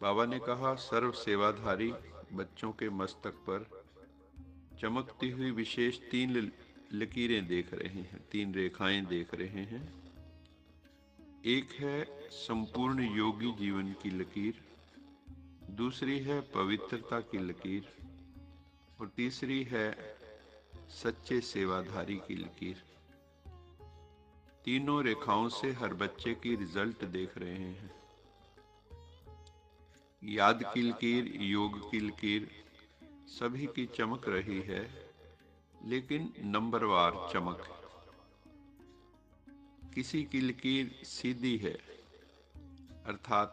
बाबा ने कहा, सर्व सेवाधारी बच्चों के मस्तक पर चमकती हुई विशेष तीन लकीरें देख रहे हैं, तीन रेखाएं देख रहे हैं। एक है संपूर्ण योगी जीवन की लकीर, दूसरी है पवित्रता की लकीर और तीसरी है सच्चे सेवाधारी की लकीर। तीनों रेखाओं से हर बच्चे की रिजल्ट देख रहे हैं। याद की लकीर, योग की लकीर सभी की चमक रही है, लेकिन नंबरवार चमक है। किसी की लकीर सीधी है, अर्थात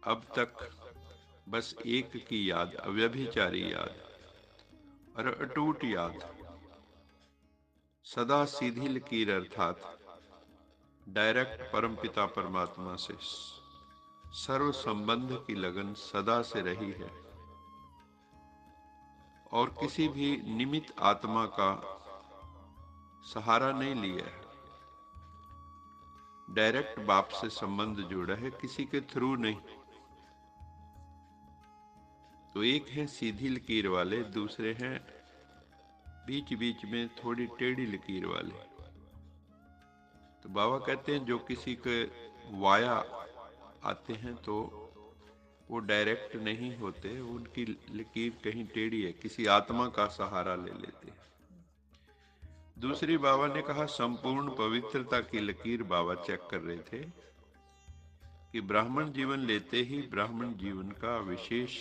अब तक बस एक की याद, अव्यभिचारी याद और अटूट याद। सदा सीधी लकीर अर्थात डायरेक्ट परमपिता परमात्मा से सर्व संबंध की लगन सदा से रही है और किसी भी निमित्त आत्मा का सहारा नहीं लिया है। डायरेक्ट बाप से संबंध जोड़ा है, किसी के थ्रू नहीं। तो एक है सीधी लकीर वाले, दूसरे हैं बीच बीच में थोड़ी टेढ़ी लकीर वाले। तो बाबा कहते हैं जो किसी के वाया आते हैं तो वो डायरेक्ट नहीं होते, उनकी लकीर कहीं टेढ़ी है, किसी आत्मा का सहारा ले लेते हैं। दूसरी बाबा ने कहा, संपूर्ण पवित्रता की लकीर बाबा चेक कर रहे थे कि ब्राह्मण जीवन लेते ही ब्राह्मण जीवन का विशेष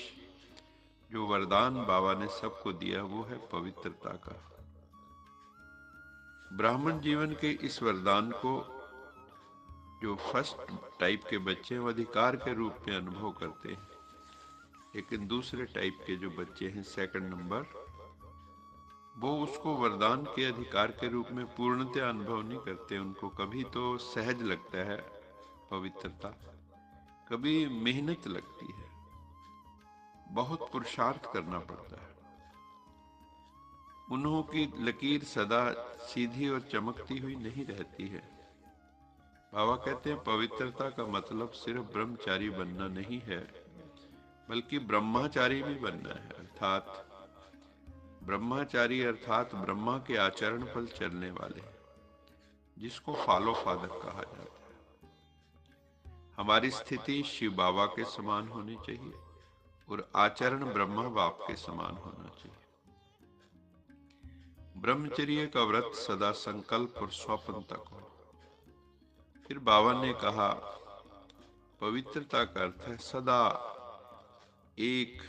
जो वरदान बाबा ने सबको दिया वो है पवित्रता का। ब्राह्मण जीवन के इस वरदान को जो फर्स्ट टाइप के बच्चे हैं वो अधिकार के रूप में अनुभव करते हैं, लेकिन दूसरे टाइप के जो बच्चे हैं सेकंड नंबर, वो उसको वरदान के अधिकार के रूप में पूर्णतया अनुभव नहीं करते। उनको कभी तो सहज लगता है पवित्रता, कभी मेहनत लगती है, बहुत पुरुषार्थ करना पड़ता है। उन्हों की लकीर सदा सीधी और चमकती हुई नहीं रहती है। बाबा कहते हैं पवित्रता का मतलब सिर्फ ब्रह्मचारी बनना नहीं है, बल्कि ब्रह्मचारी भी बनना है। अर्थात ब्रह्मचारी अर्थात ब्रह्मा के आचरण पर चलने वाले, जिसको फॉलो फादर कहा जाता है। हमारी स्थिति शिव बाबा के समान होनी चाहिए और आचरण ब्रह्मा बाप के समान होना चाहिए। ब्रह्मचर्य का व्रत सदा संकल्प और स्वप्न तक हो। फिर बाबा ने कहा, पवित्रता का अर्थ है सदा एक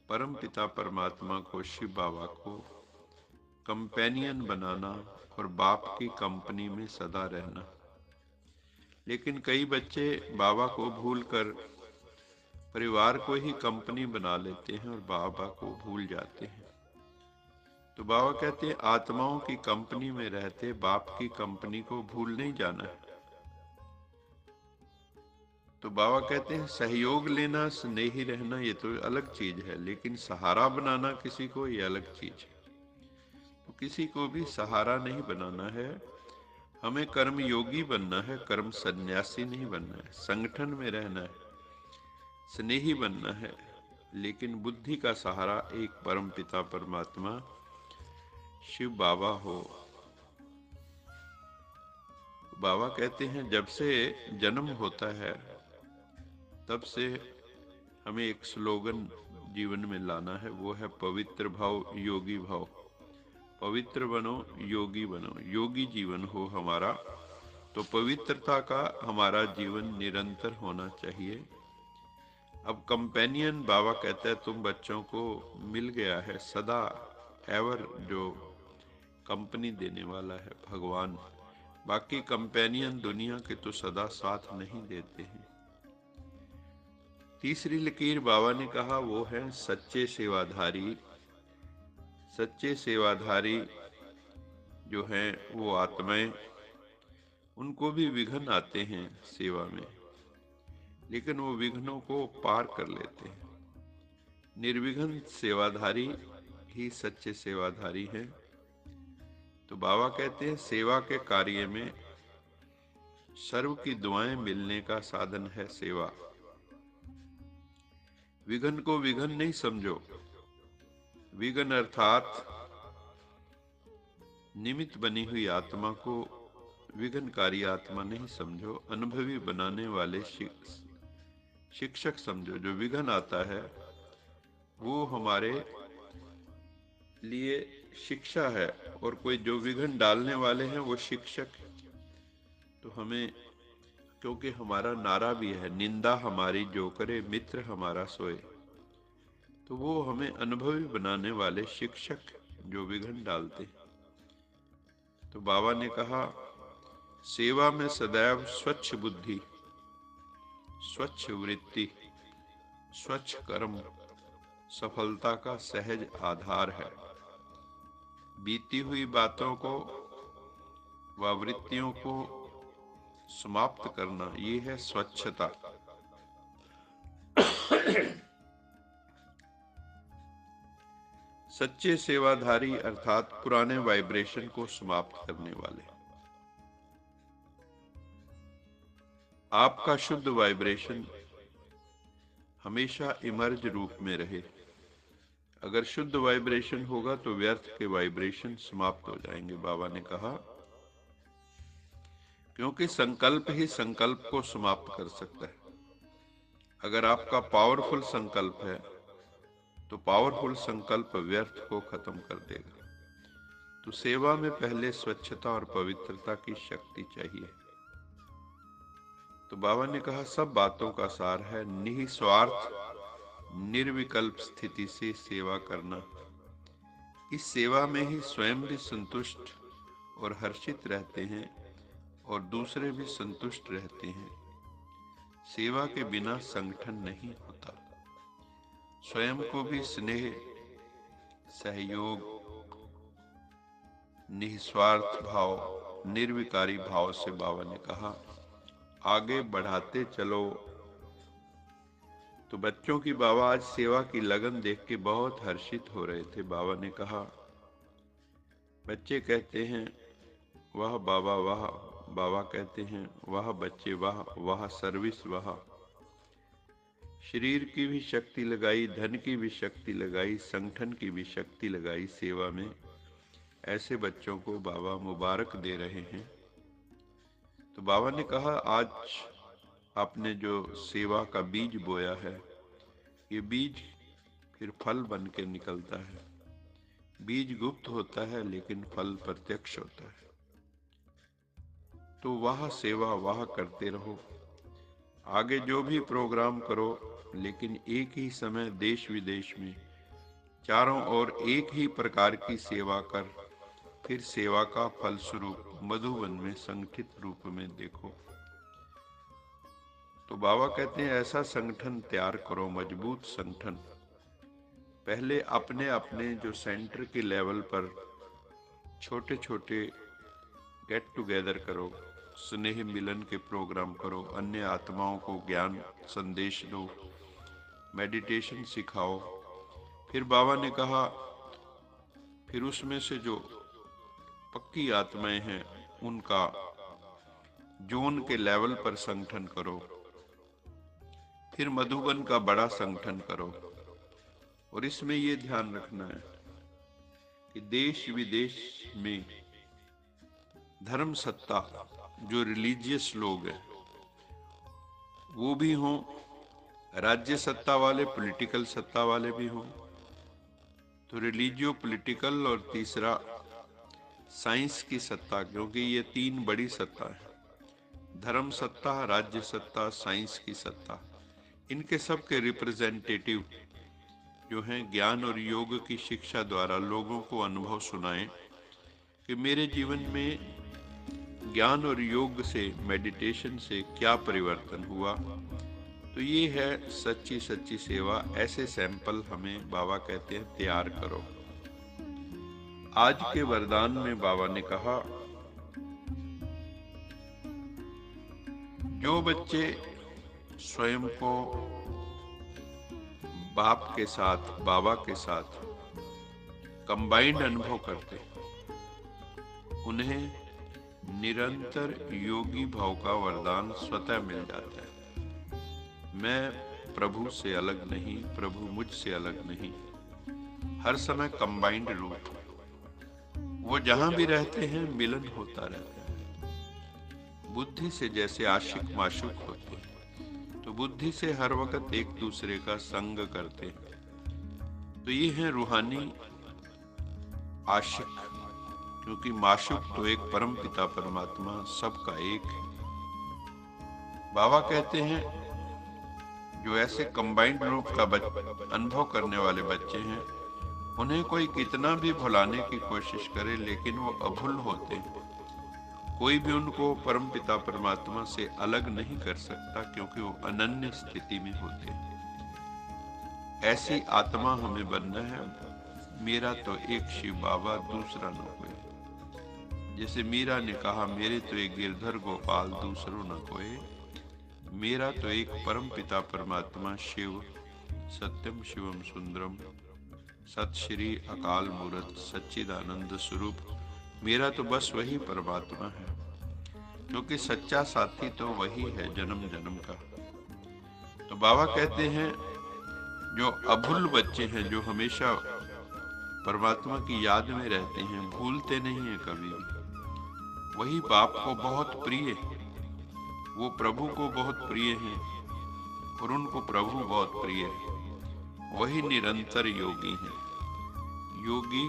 परम पिता परमात्मा को, शिव बाबा को कंपेनियन बनाना और बाप की कंपनी में सदा रहना। लेकिन कई बच्चे बाबा को भूलकर परिवार को ही कंपनी बना लेते हैं और बाबा को भूल जाते हैं। तो बाबा कहते हैं आत्माओं की कंपनी में रहते बाप की कंपनी को भूल नहीं जाना है। तो बाबा कहते हैं सहयोग लेना, स्नेही रहना ये तो अलग चीज है, लेकिन सहारा बनाना किसी को ये अलग चीज है। तो किसी को भी सहारा नहीं बनाना है, हमें कर्म योगी बनना है, कर्म सन्यासी नहीं बनना है। संगठन में रहना है, स्नेही बनना है, लेकिन बुद्धि का सहारा एक परम पिता परमात्मा शिव बाबा हो। बाबा कहते हैं जब से जन्म होता है तब से हमें एक स्लोगन जीवन में लाना है, वो है पवित्र भाव योगी भाव। पवित्र बनो, योगी बनो, योगी जीवन हो हमारा। तो पवित्रता का हमारा जीवन निरंतर होना चाहिए। अब कंपेनियन बाबा कहता है तुम बच्चों को मिल गया है सदा एवर जो कंपनी देने वाला है भगवान। बाकी कंपेनियन दुनिया के तो सदा साथ नहीं देते हैं। तीसरी लकीर बाबा ने कहा वो है सच्चे सेवाधारी। सच्चे सेवाधारी जो हैं वो आत्माएं, उनको भी विघ्न आते हैं सेवा में, लेकिन वो विघ्नों को पार कर लेते हैं। निर्विघ्न सेवाधारी ही सच्चे सेवाधारी हैं। तो बाबा कहते हैं सेवा के कार्य में सर्व की दुआएं मिलने का साधन है सेवा। विघन को विघन नहीं समझो। विघन अर्थात निमित्त बनी हुई आत्मा को विघनकारी आत्मा नहीं समझो, अनुभवी बनाने वाले शिक्षक समझो। जो विघन आता है वो हमारे लिए शिक्षा है, और कोई जो विघन डालने वाले हैं वो शिक्षक है। तो हमें, क्योंकि हमारा नारा भी है, निंदा हमारी जो करे मित्र हमारा सोए, तो वो हमें अनुभवी बनाने वाले शिक्षक जो विघन डालते हैं। तो बाबा ने कहा, सेवा में सदैव स्वच्छ बुद्धि, स्वच्छ वृत्ति, स्वच्छ कर्म सफलता का सहज आधार है। बीती हुई बातों को व वृत्तियों को समाप्त करना, ये है स्वच्छता। सच्चे सेवाधारी अर्थात पुराने वाइब्रेशन को समाप्त करने वाले। आपका शुद्ध वाइब्रेशन हमेशा इमर्ज रूप में रहे। अगर शुद्ध वाइब्रेशन होगा तो व्यर्थ के वाइब्रेशन समाप्त हो जाएंगे। बाबा ने कहा, क्योंकि संकल्प ही संकल्प को समाप्त कर सकता है। अगर आपका पावरफुल संकल्प है तो पावरफुल संकल्प व्यर्थ को खत्म कर देगा। तो सेवा में पहले स्वच्छता और पवित्रता की शक्ति चाहिए। तो बाबा ने कहा, सब बातों का सार है निस्वार्थ निर्विकल्प स्थिति से सेवा करना। इस सेवा में ही स्वयं भी संतुष्ट और हर्षित रहते हैं और दूसरे भी संतुष्ट रहते हैं। सेवा के बिना संगठन नहीं होता। स्वयं को भी स्नेह, सहयोग, निस्वार्थ भाव, निर्विकारी भाव से बाबा ने कहा आगे बढ़ाते चलो। तो बच्चों की बाबा आज सेवा की लगन देख के बहुत हर्षित हो रहे थे। बाबा ने कहा, बच्चे कहते हैं वाह बाबा वाह, बाबा कहते हैं वाह बच्चे वाह, वाह सर्विस वाह। शरीर की भी शक्ति लगाई, धन की भी शक्ति लगाई, संगठन की भी शक्ति लगाई सेवा में। ऐसे बच्चों को बाबा मुबारक दे रहे हैं। तो बाबा ने कहा, आज आपने जो सेवा का बीज बोया है, ये बीज फिर फल बन के निकलता है। बीज गुप्त होता है लेकिन फल प्रत्यक्ष होता है। तो वाह सेवा वाह करते रहो। आगे जो भी प्रोग्राम करो, लेकिन एक ही समय देश विदेश में चारों ओर एक ही प्रकार की सेवा कर, फिर सेवा का फल स्वरूप मधुबन में संगठित रूप में देखो। तो बाबा कहते हैं ऐसा संगठन तैयार करो, मजबूत संगठन। पहले अपने अपने जो सेंटर के लेवल पर छोटे छोटे गेट टुगेदर करो, स्नेह मिलन के प्रोग्राम करो, अन्य आत्माओं को ज्ञान संदेश दो, मेडिटेशन सिखाओ। फिर बाबा ने कहा, फिर उसमें से जो पक्की आत्माएं हैं उनका जोन के लेवल पर संगठन करो। फिर मधुबन का बड़ा संगठन करो। और इसमें ये ध्यान रखना है कि देश विदेश में धर्म सत्ता, जो रिलीजियस लोग हैं वो भी हों, राज्य सत्ता वाले, पॉलिटिकल सत्ता वाले भी हों। तो रिलीजियो, पॉलिटिकल और तीसरा साइंस की सत्ता, क्योंकि ये तीन बड़ी सत्ता है, धर्म सत्ता, राज्य सत्ता, साइंस की सत्ता। इनके सब के रिप्रेजेंटेटिव जो हैं ज्ञान और योग की शिक्षा द्वारा लोगों को अनुभव सुनाएं कि मेरे जीवन में ज्ञान और योग से, मेडिटेशन से क्या परिवर्तन हुआ। तो ये है सच्ची सच्ची सेवा। ऐसे सैंपल हमें बाबा कहते हैं तैयार करो। आज के वरदान में बाबा ने कहा, जो बच्चे स्वयं को बाप के साथ, बाबा के साथ कंबाइंड अनुभव करते, उन्हें निरंतर योगी भाव का वरदान स्वतः मिल जाता है। मैं प्रभु से अलग नहीं, प्रभु मुझसे अलग नहीं। हर समय कंबाइंड रूप, वो जहां भी रहते हैं मिलन होता रहता है। बुद्धि से जैसे आशिक माशूक होते हैं, तो बुद्धि से हर वक्त एक दूसरे का संग करते हैं। तो ये है रूहानी आशिक, क्योंकि माशूक तो एक परम पिता परमात्मा सबका एक है। बाबा कहते हैं जो ऐसे कंबाइंड रूप का अनुभव करने वाले बच्चे हैं, उन्हें कोई कितना भी भुलाने की कोशिश करे लेकिन वो अभुल होते हैं। कोई भी उनको परम पिता परमात्मा से अलग नहीं कर सकता, क्योंकि वो अनन्य स्थिति में होते हैं। ऐसी आत्मा हमें बनना है। मेरा तो एक शिव बाबा, दूसरा न कोई। जैसे मीरा ने कहा, मेरे तो एक गिरधर गोपाल, दूसरों न कोई। मेरा तो एक परम पिता परमात्मा शिव, सत्यम शिवम सुंदरम, सत श्री अकाल मूर्त सच्चिदानंद स्वरूप। मेरा तो बस वही परमात्मा है, क्योंकि सच्चा साथी तो वही है जन्म जन्म का। तो बाबा कहते हैं जो अभुल बच्चे हैं, जो हमेशा परमात्मा की याद में रहते हैं, भूलते नहीं हैं कभी भी, वही बाप को बहुत प्रिय है, वो प्रभु को बहुत प्रिय हैं और उनको प्रभु बहुत प्रिय है। वही निरंतर योगी हैं, योगी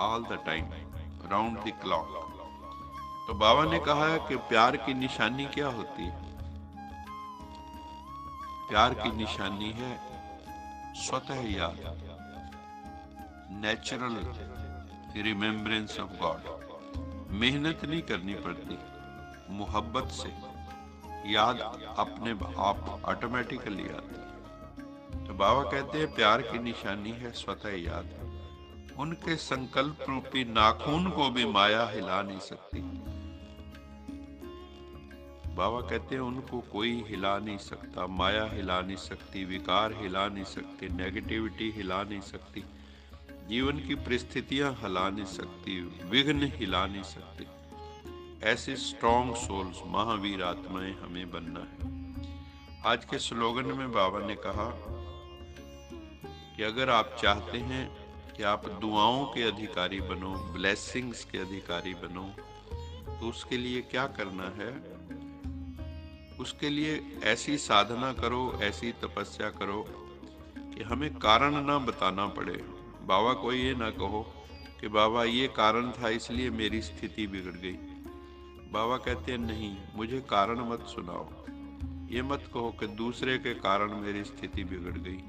all the time, round the clock. तो बाबा ने कहा है कि प्यार की निशानी क्या होती है? प्यार की निशानी है स्वतः याद, नेचुरल रिमेम्बरेंस ऑफ गॉड। मेहनत नहीं करनी पड़ती, मोहब्बत से याद अपने आप ऑटोमेटिकली आती है। तो बाबा कहते हैं प्यार की निशानी है स्वतः याद। उनके संकल्प रूपी नाखून को भी माया हिला नहीं सकती। बाबा कहते हैं उनको कोई हिला नहीं सकता, माया हिला नहीं सकती, विकार हिला नहीं सकते, नेगेटिविटी हिला नहीं सकती, जीवन की परिस्थितियां हिला नहीं सकती, विघ्न हिला नहीं सकते। ऐसे स्ट्रॉन्ग सोल्स, महावीर आत्माएं हमें बनना है। आज के स्लोगन में बाबा ने कहा कि अगर आप चाहते हैं कि आप दुआओं के अधिकारी बनो, ब्लेसिंग्स के अधिकारी बनो, तो उसके लिए क्या करना है? उसके लिए ऐसी साधना करो, ऐसी तपस्या करो कि हमें कारण ना बताना पड़े। बाबा को ये ना कहो कि बाबा ये कारण था इसलिए मेरी स्थिति बिगड़ गई। बाबा कहते हैं नहीं, मुझे कारण मत सुनाओ। ये मत कहो कि दूसरे के कारण मेरी स्थिति बिगड़ गई।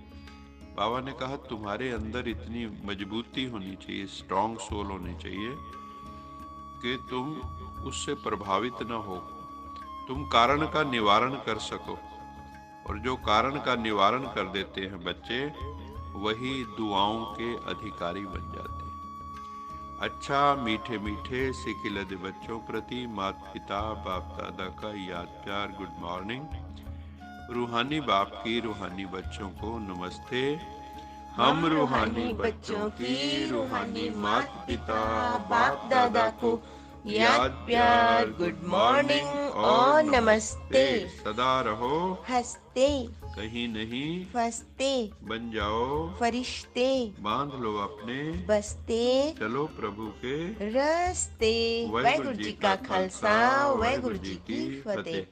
बाबा ने कहा तुम्हारे अंदर इतनी मजबूती होनी चाहिए, स्ट्रॉन्ग सोल होनी चाहिए कि तुम उससे प्रभावित ना हो, तुम कारण का निवारण कर सको। और जो कारण का निवारण कर देते हैं बच्चे, वही दुआओं के अधिकारी बन जाते हैं। अच्छा मीठे मीठे सिखिलद बच्चों प्रति माता पिता बाप दादा का याद प्यार गुड मॉर्निंग। रूहानी बाप की रूहानी बच्चों को नमस्ते। हम रूहानी बच्चों की रूहानी माता पिता बाप दादा को याद प्यार गुड मॉर्निंग और नमस्ते। सदा रहो हंसते, कहीं नहीं फंसते, बन जाओ फरिश्ते, बांध लो अपने बसते, चलो प्रभु के रस्ते। वाहेगुरु जी का खालसा, वाहेगुरु जी की फतेह।